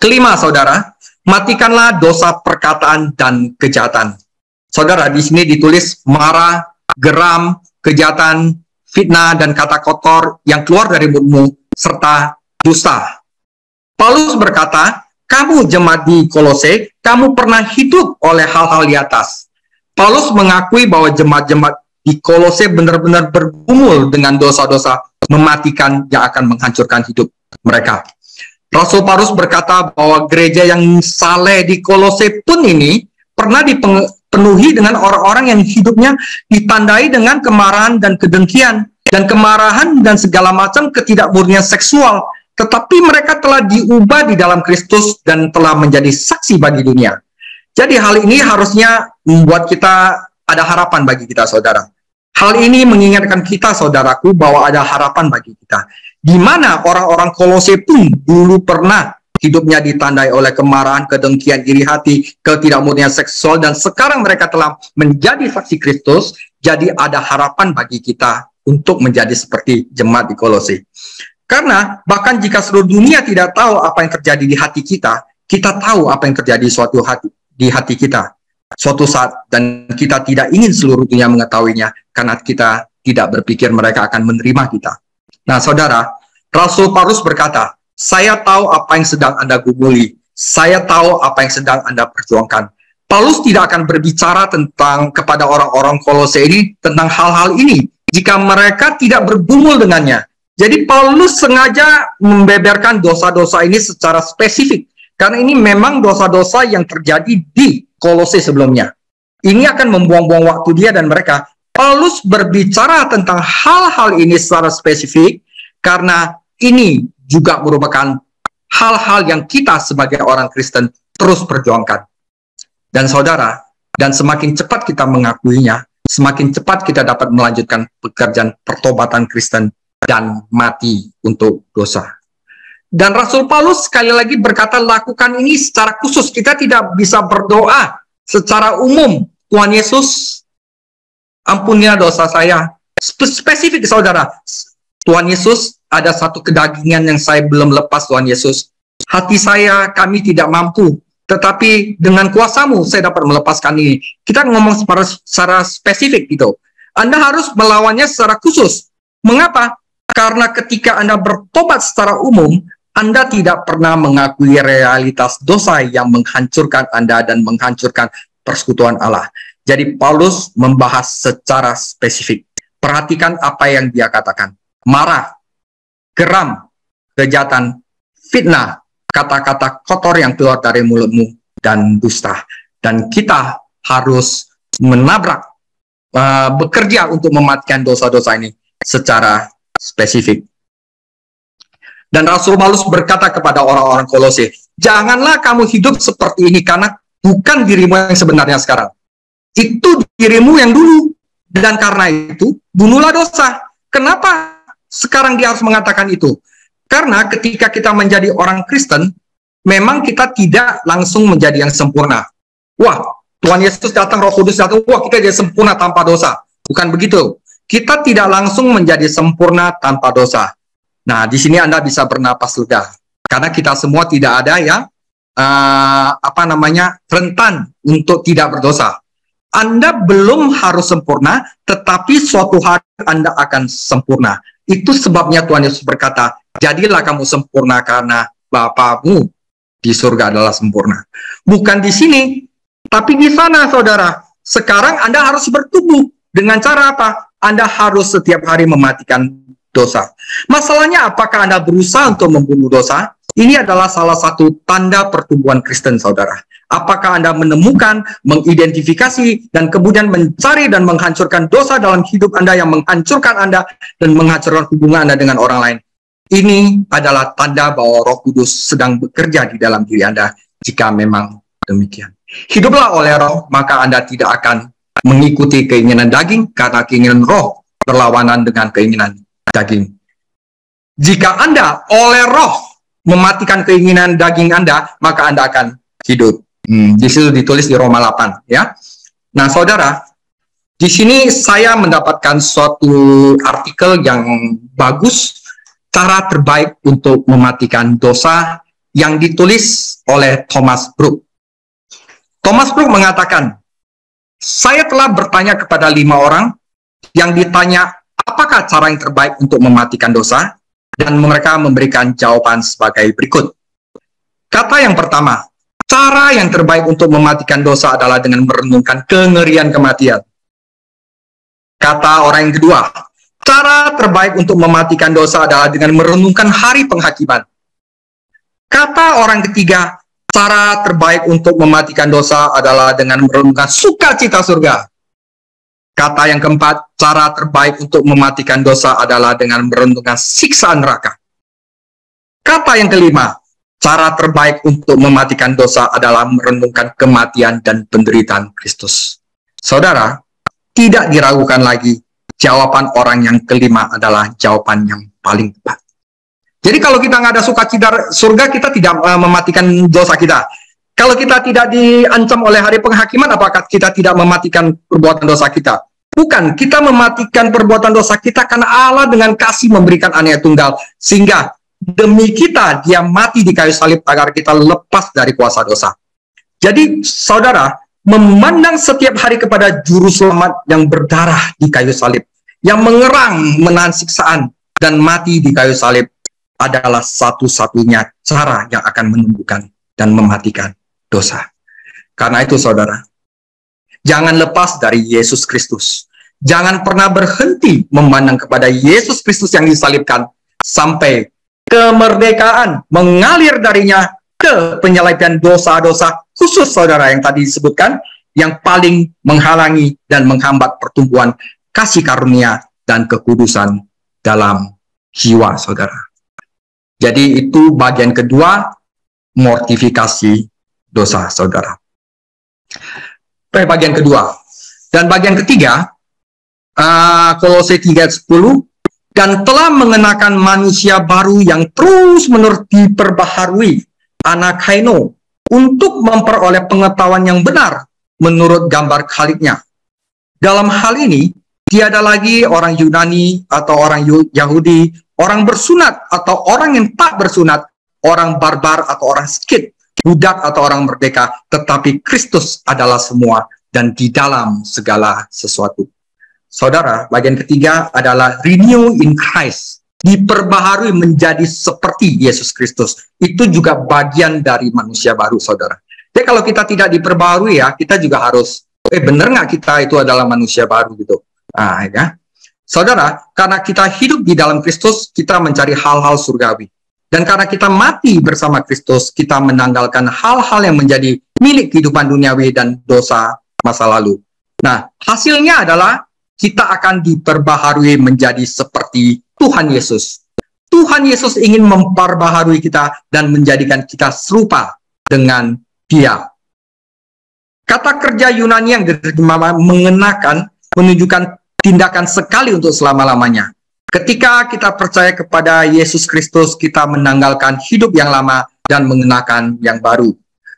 Kelima, saudara, matikanlah dosa perkataan dan kejahatan. Saudara, di sini ditulis marah, geram, kejahatan, fitnah, dan kata kotor yang keluar dari mulutmu, serta dusta. Paulus berkata, kamu jemaat di Kolose, kamu pernah hidup oleh hal-hal di atas. Paulus mengakui bahwa jemaat-jemaat di Kolose benar-benar bergumul dengan dosa-dosa mematikan yang akan menghancurkan hidup mereka. Rasul Paulus berkata bahwa gereja yang saleh di Kolose pun ini pernah dipenuhi dengan orang-orang yang hidupnya ditandai dengan kemarahan dan kedengkian, dan kemarahan dan segala macam ketidakmurnian seksual. Tetapi mereka telah diubah di dalam Kristus dan telah menjadi saksi bagi dunia. Jadi hal ini harusnya membuat kita ada harapan bagi kita, saudara. Hal ini mengingatkan kita, saudaraku, bahwa ada harapan bagi kita. Di mana orang-orang Kolose pun dulu pernah hidupnya ditandai oleh kemarahan, kedengkian, iri hati, ketidakmurnian seksual, dan sekarang mereka telah menjadi saksi Kristus. Jadi ada harapan bagi kita untuk menjadi seperti jemaat di Kolose. Karena bahkan jika seluruh dunia tidak tahu apa yang terjadi di hati kita, kita tahu apa yang terjadi di hati kita suatu saat, dan kita tidak ingin seluruh dunia mengetahuinya karena kita tidak berpikir mereka akan menerima kita. Nah, saudara, Rasul Paulus berkata, saya tahu apa yang sedang Anda gumuli, saya tahu apa yang sedang Anda perjuangkan. Paulus tidak akan berbicara kepada orang-orang Kolose ini tentang hal-hal ini jika mereka tidak bergumul dengannya. Jadi Paulus sengaja membeberkan dosa-dosa ini secara spesifik, karena ini memang dosa-dosa yang terjadi di Kolose sebelumnya. Ini akan membuang-buang waktu dia dan mereka. Paulus berbicara tentang hal-hal ini secara spesifik karena ini juga merupakan hal-hal yang kita sebagai orang Kristen terus perjuangkan. Dan saudara, dan semakin cepat kita mengakuinya, semakin cepat kita dapat melanjutkan pekerjaan pertobatan Kristen dan mati untuk dosa. Dan Rasul Paulus sekali lagi berkata, lakukan ini secara khusus. Kita tidak bisa berdoa secara umum, Tuhan Yesus, ampunilah dosa saya. Spesifik, saudara. Tuhan Yesus, ada satu kedagingan yang saya belum lepas, Tuhan Yesus. Hati saya, kami tidak mampu. Tetapi dengan kuasa-Mu, saya dapat melepaskan ini. Kita ngomong secara spesifik gitu. Anda harus melawannya secara khusus. Mengapa? Karena ketika Anda bertobat secara umum, Anda tidak pernah mengakui realitas dosa yang menghancurkan Anda dan menghancurkan persekutuan Allah. Jadi Paulus membahas secara spesifik. Perhatikan apa yang dia katakan. Marah, geram, kejahatan, fitnah, kata-kata kotor yang keluar dari mulutmu, dan dusta. Dan kita harus menabrak, bekerja untuk mematikan dosa-dosa ini secara spesifik. Dan Rasul Paulus berkata kepada orang-orang Kolose, janganlah kamu hidup seperti ini, karena bukan dirimu yang sebenarnya sekarang. Itu dirimu yang dulu. Dan karena itu, bunuhlah dosa. Kenapa sekarang dia harus mengatakan itu? Karena ketika kita menjadi orang Kristen, memang kita tidak langsung menjadi yang sempurna. Wah, Tuhan Yesus datang, Roh Kudus datang, wah kita jadi sempurna tanpa dosa. Bukan begitu. Kita tidak langsung menjadi sempurna tanpa dosa. Nah, di sini Anda bisa bernapas lega. Karena kita semua tidak ada yang rentan untuk tidak berdosa. Anda belum harus sempurna, tetapi suatu hari Anda akan sempurna. Itu sebabnya Tuhan Yesus berkata, jadilah kamu sempurna karena Bapamu di surga adalah sempurna. Bukan di sini, tapi di sana, saudara. Sekarang Anda harus bertumbuh. Dengan cara apa? Anda harus setiap hari mematikan dosa. Masalahnya, apakah Anda berusaha untuk membunuh dosa? Ini adalah salah satu tanda pertumbuhan Kristen, saudara. Apakah Anda menemukan, mengidentifikasi, dan kemudian mencari dan menghancurkan dosa dalam hidup Anda yang menghancurkan Anda dan menghancurkan hubungan Anda dengan orang lain? Ini adalah tanda bahwa Roh Kudus sedang bekerja di dalam diri Anda jika memang demikian. Hiduplah oleh Roh, maka Anda tidak akan mengikuti keinginan daging, karena keinginan Roh berlawanan dengan keinginan daging. Jika Anda oleh Roh mematikan keinginan daging Anda, maka Anda akan hidup. Di situ ditulis di Roma 8, ya. Nah, saudara, di sini saya mendapatkan suatu artikel yang bagus, cara terbaik untuk mematikan dosa, yang ditulis oleh Thomas Brooks. Thomas Brooks mengatakan, saya telah bertanya kepada 5 orang yang ditanya apakah cara yang terbaik untuk mematikan dosa, dan mereka memberikan jawaban sebagai berikut. Kata yang pertama, cara yang terbaik untuk mematikan dosa adalah dengan merenungkan kengerian kematian. Kata orang yang kedua, cara terbaik untuk mematikan dosa adalah dengan merenungkan hari penghakiman. Kata orang ketiga, cara terbaik untuk mematikan dosa adalah dengan merenungkan sukacita surga. Kata yang keempat, cara terbaik untuk mematikan dosa adalah dengan merenungkan siksa neraka. Kata yang kelima, cara terbaik untuk mematikan dosa adalah merenungkan kematian dan penderitaan Kristus. Saudara, tidak diragukan lagi, jawaban orang yang kelima adalah jawaban yang paling tepat. Jadi kalau kita nggak ada sukacita surga, kita tidak mematikan dosa kita. Kalau kita tidak diancam oleh hari penghakiman, apakah kita tidak mematikan perbuatan dosa kita? Bukan, kita mematikan perbuatan dosa kita karena Allah dengan kasih memberikan anaknya tunggal, sehingga demi kita dia mati di kayu salib agar kita lepas dari kuasa dosa. Jadi saudara, memandang setiap hari kepada juru selamat yang berdarah di kayu salib, yang mengerang menahan siksaan dan mati di kayu salib, adalah satu-satunya cara yang akan menumbuhkan dan mematikan dosa. Karena itu saudara, jangan lepas dari Yesus Kristus. Jangan pernah berhenti memandang kepada Yesus Kristus yang disalibkan sampai kemerdekaan mengalir darinya ke penyelesaian dosa-dosa khusus saudara yang tadi disebutkan, yang paling menghalangi dan menghambat pertumbuhan kasih karunia dan kekudusan dalam jiwa saudara. Jadi itu bagian kedua, mortifikasi dosa saudara. Bagian kedua. Dan bagian ketiga, Kolose 3:10, dan telah mengenakan manusia baru yang terus-menerus diperbaharui, anakaino, untuk memperoleh pengetahuan yang benar menurut gambar Khalidnya. Dalam hal ini, tiada lagi orang Yunani atau orang Yahudi, orang bersunat atau orang yang tak bersunat, orang barbar atau orang skit, budak atau orang merdeka, tetapi Kristus adalah semua dan di dalam segala sesuatu. Saudara, bagian ketiga adalah renew in Christ, diperbaharui menjadi seperti Yesus Kristus. Itu juga bagian dari manusia baru, saudara. Jadi kalau kita tidak diperbaharui ya, kita juga harus, benar nggak kita itu adalah manusia baru gitu. Nah, ya. Saudara, karena kita hidup di dalam Kristus, kita mencari hal-hal surgawi. Dan karena kita mati bersama Kristus, kita menanggalkan hal-hal yang menjadi milik kehidupan duniawi dan dosa masa lalu. Nah, hasilnya adalah kita akan diperbaharui menjadi seperti Tuhan Yesus. Tuhan Yesus ingin memperbaharui kita dan menjadikan kita serupa dengan Dia. Kata kerja Yunani yang diterjemahkan mengenakan menunjukkan tindakan sekali untuk selama-lamanya. Ketika kita percaya kepada Yesus Kristus, kita menanggalkan hidup yang lama dan mengenakan yang baru.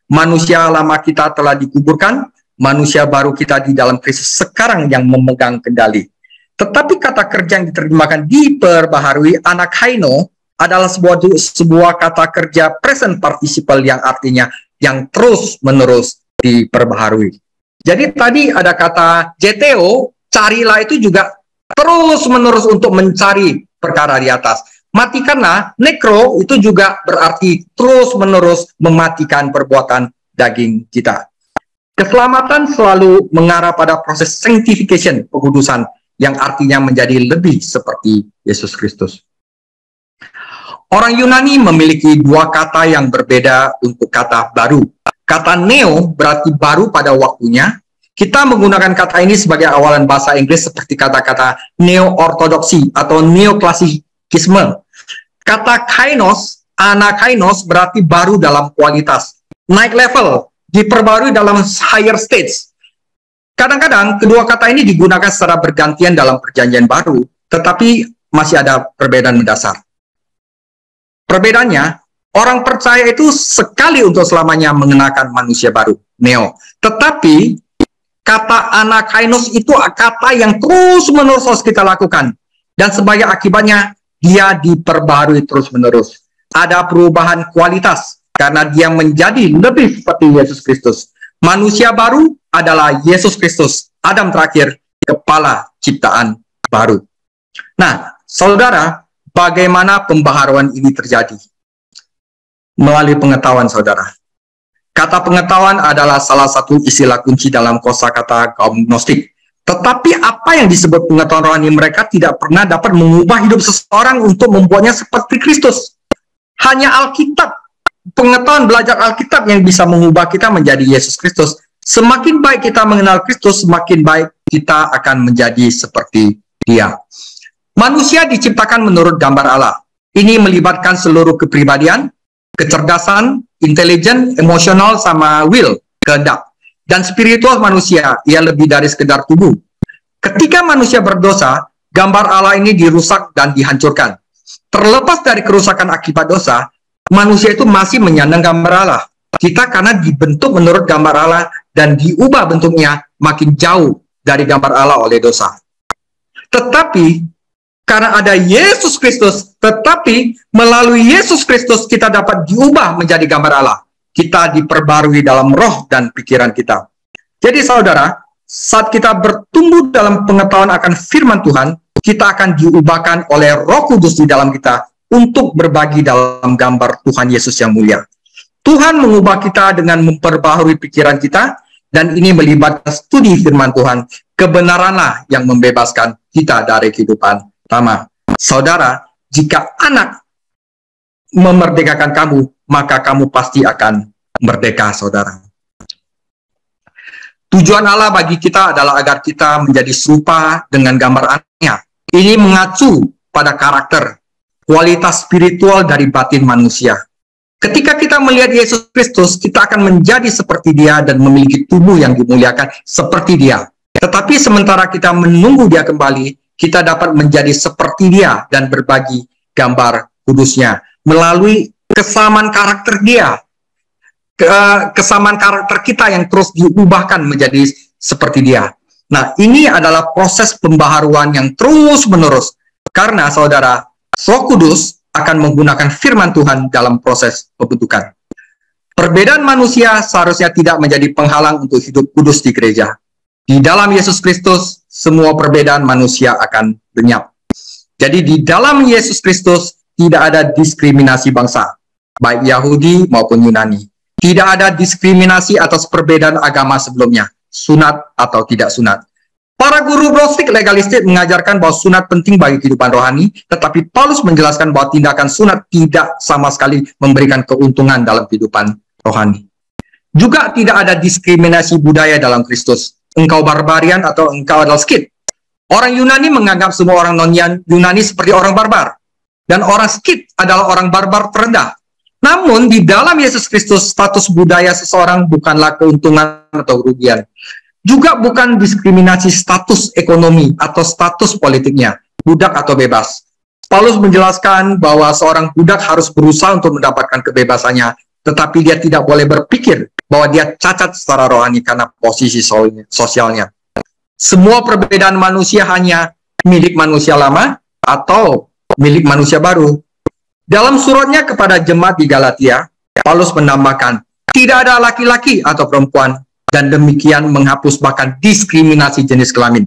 Manusia lama kita telah dikuburkan, manusia baru kita di dalam Kristus sekarang yang memegang kendali. Tetapi kata kerja yang diterjemahkan diperbaharui, anakaino, adalah sebuah kata kerja present participle yang artinya yang terus-menerus diperbaharui. Jadi tadi ada kata JTO, carilah itu juga terus-menerus untuk mencari perkara di atas. Matikanlah, nekro itu juga berarti terus-menerus mematikan perbuatan daging kita. Keselamatan selalu mengarah pada proses sanctification, pengudusan, yang artinya menjadi lebih seperti Yesus Kristus. Orang Yunani memiliki dua kata yang berbeda untuk kata baru. Kata neo berarti baru pada waktunya. Kita menggunakan kata ini sebagai awalan bahasa Inggris seperti kata-kata neo-ortodoksi atau neoklasikisme. Kata kainos, anakainos berarti baru dalam kualitas, naik level, diperbarui dalam higher stage. Kadang-kadang kedua kata ini digunakan secara bergantian dalam perjanjian baru, tetapi masih ada perbedaan mendasar. Perbedaannya, orang percaya itu sekali untuk selamanya mengenakan manusia baru, neo. Tetapi kata anakainos itu kata yang terus-menerus harus kita lakukan. Dan sebagai akibatnya, dia diperbarui terus-menerus. Ada perubahan kualitas, karena dia menjadi lebih seperti Yesus Kristus. Manusia baru adalah Yesus Kristus, Adam terakhir, kepala ciptaan baru. Nah, saudara, bagaimana pembaharuan ini terjadi? Melalui pengetahuan, saudara. Kata pengetahuan adalah salah satu istilah kunci dalam kosakata kaum Gnostik. Tetapi apa yang disebut pengetahuan rohani, mereka tidak pernah dapat mengubah hidup seseorang untuk membuatnya seperti Kristus. Hanya Alkitab, pengetahuan belajar Alkitab yang bisa mengubah kita menjadi Yesus Kristus. Semakin baik kita mengenal Kristus, semakin baik kita akan menjadi seperti Dia. Manusia diciptakan menurut gambar Allah. Ini melibatkan seluruh kepribadian, kecerdasan, intelijen, emosional, sama will, kehendak. Dan spiritual manusia, ia lebih dari sekedar tubuh. Ketika manusia berdosa, gambar Allah ini dirusak dan dihancurkan. Terlepas dari kerusakan akibat dosa, manusia itu masih menyandang gambar Allah. Kita karena dibentuk menurut gambar Allah dan diubah bentuknya makin jauh dari gambar Allah oleh dosa. Tetapi karena ada Yesus Kristus, tetapi melalui Yesus Kristus kita dapat diubah menjadi gambar Allah. Kita diperbarui dalam roh dan pikiran kita. Jadi saudara, saat kita bertumbuh dalam pengetahuan akan firman Tuhan, kita akan diubahkan oleh Roh Kudus di dalam kita untuk berbagi dalam gambar Tuhan Yesus yang mulia. Tuhan mengubah kita dengan memperbaharui pikiran kita, dan ini melibatkan studi firman Tuhan. Kebenaranlah yang membebaskan kita dari kehidupan lama. Saudara, jika anak memerdekakan kamu, maka kamu pasti akan merdeka, saudara. Tujuan Allah bagi kita adalah agar kita menjadi serupa dengan gambar anaknya. Ini mengacu pada karakter, kualitas spiritual dari batin manusia. Ketika kita melihat Yesus Kristus, kita akan menjadi seperti Dia dan memiliki tubuh yang dimuliakan seperti Dia. Tetapi sementara kita menunggu Dia kembali, kita dapat menjadi seperti Dia dan berbagi gambar kudusnya melalui kesamaan karakter Dia. Kesamaan karakter kita yang terus diubahkan menjadi seperti Dia. Nah, ini adalah proses pembaharuan yang terus-menerus. Karena, saudara, Roh Kudus akan menggunakan firman Tuhan dalam proses pembentukan. Perbedaan manusia seharusnya tidak menjadi penghalang untuk hidup kudus di gereja. Di dalam Yesus Kristus, semua perbedaan manusia akan lenyap. Jadi di dalam Yesus Kristus tidak ada diskriminasi bangsa, baik Yahudi maupun Yunani. Tidak ada diskriminasi atas perbedaan agama sebelumnya, sunat atau tidak sunat. Para guru Gnostik legalistik mengajarkan bahwa sunat penting bagi kehidupan rohani, tetapi Paulus menjelaskan bahwa tindakan sunat tidak sama sekali memberikan keuntungan dalam kehidupan rohani. Juga tidak ada diskriminasi budaya dalam Kristus. Engkau barbarian atau engkau adalah Skit. Orang Yunani menganggap semua orang non-Yunani seperti orang barbar. Dan orang Skit adalah orang barbar terendah. Namun di dalam Yesus Kristus, status budaya seseorang bukanlah keuntungan atau kerugian. Juga bukan diskriminasi status ekonomi atau status politiknya, budak atau bebas. Paulus menjelaskan bahwa seorang budak harus berusaha untuk mendapatkan kebebasannya, tetapi dia tidak boleh berpikir bahwa dia cacat secara rohani karena posisi sosialnya. Semua perbedaan manusia hanya milik manusia lama atau milik manusia baru. Dalam suratnya kepada jemaat di Galatia, Paulus menambahkan, tidak ada laki-laki atau perempuan, dan demikian menghapus bahkan diskriminasi jenis kelamin.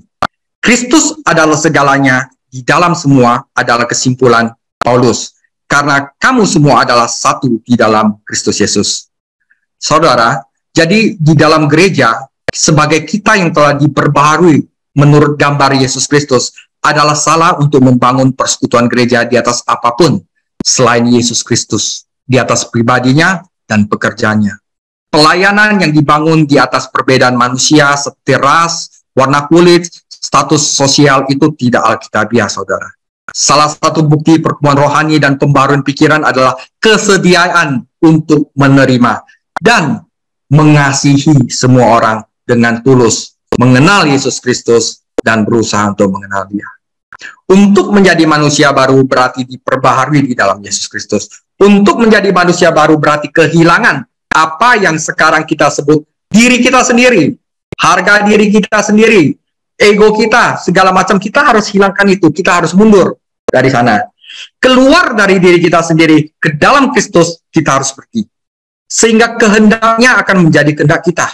Kristus adalah segalanya, di dalam semua adalah kesimpulan Paulus. Karena kamu semua adalah satu di dalam Kristus Yesus. Saudara, jadi di dalam gereja, sebagai kita yang telah diperbaharui menurut gambar Yesus Kristus, adalah salah untuk membangun persekutuan gereja di atas apapun selain Yesus Kristus, di atas pribadinya dan pekerjaannya. Pelayanan yang dibangun di atas perbedaan manusia seperti ras, warna kulit, status sosial itu tidak alkitabiah, saudara. Salah satu bukti perkembangan rohani dan pembaruan pikiran adalah kesediaan untuk menerima dan mengasihi semua orang dengan tulus, mengenal Yesus Kristus dan berusaha untuk mengenal Dia. Untuk menjadi manusia baru berarti diperbaharui di dalam Yesus Kristus. Untuk menjadi manusia baru berarti kehilangan apa yang sekarang kita sebut diri kita sendiri, harga diri kita sendiri, ego kita, segala macam. Kita harus hilangkan itu, kita harus mundur dari sana. Keluar dari diri kita sendiri, ke dalam Kristus kita harus pergi. Sehingga kehendaknya akan menjadi kehendak kita.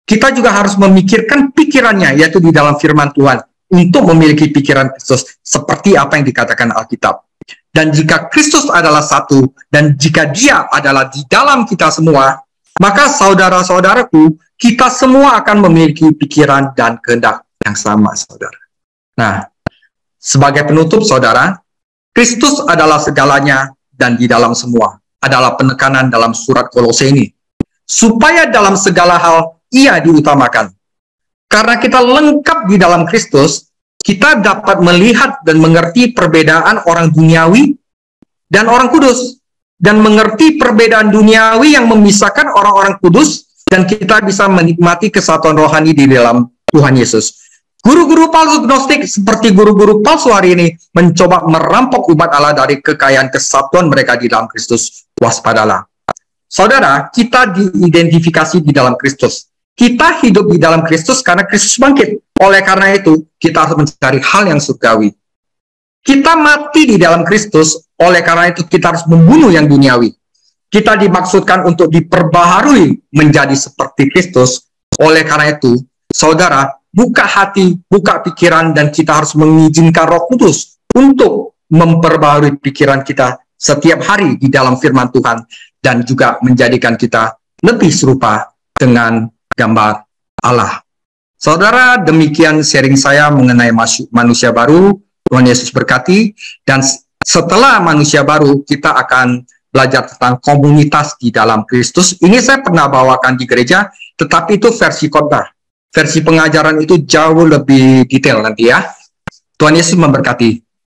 Kita juga harus memikirkan pikirannya, yaitu di dalam firman Tuhan, untuk memiliki pikiran Kristus, seperti apa yang dikatakan Alkitab. Dan jika Kristus adalah satu, dan jika Dia adalah di dalam kita semua, maka saudara-saudaraku, kita semua akan memiliki pikiran dan kehendak yang sama, saudara. Nah, sebagai penutup, saudara, Kristus adalah segalanya dan di dalam semua. Adalah penekanan dalam surat Kolose ini. Supaya dalam segala hal Ia diutamakan. Karena kita lengkap di dalam Kristus, kita dapat melihat dan mengerti perbedaan orang duniawi dan orang kudus. Dan mengerti perbedaan duniawi yang memisahkan orang-orang kudus, dan kita bisa menikmati kesatuan rohani di dalam Tuhan Yesus. Guru-guru palsu gnostik seperti guru-guru palsu hari ini mencoba merampok umat Allah dari kekayaan kesatuan mereka di dalam Kristus. Waspadalah. Saudara, kita diidentifikasi di dalam Kristus. Kita hidup di dalam Kristus karena Kristus bangkit. Oleh karena itu, kita harus mencari hal yang surgawi. Kita mati di dalam Kristus, oleh karena itu kita harus membunuh yang duniawi. Kita dimaksudkan untuk diperbaharui menjadi seperti Kristus. Oleh karena itu, saudara, buka hati, buka pikiran, dan kita harus mengizinkan Roh Kudus untuk memperbaharui pikiran kita setiap hari di dalam firman Tuhan, dan juga menjadikan kita lebih serupa dengan gambar Allah. Saudara, demikian sharing saya mengenai manusia baru. Tuhan Yesus berkati. Dan setelah manusia baru, kita akan belajar tentang komunitas di dalam Kristus. Ini saya pernah bawakan di gereja, tetapi itu versi khotbah. Versi pengajaran itu jauh lebih detail nanti ya. Tuhan Yesus memberkati.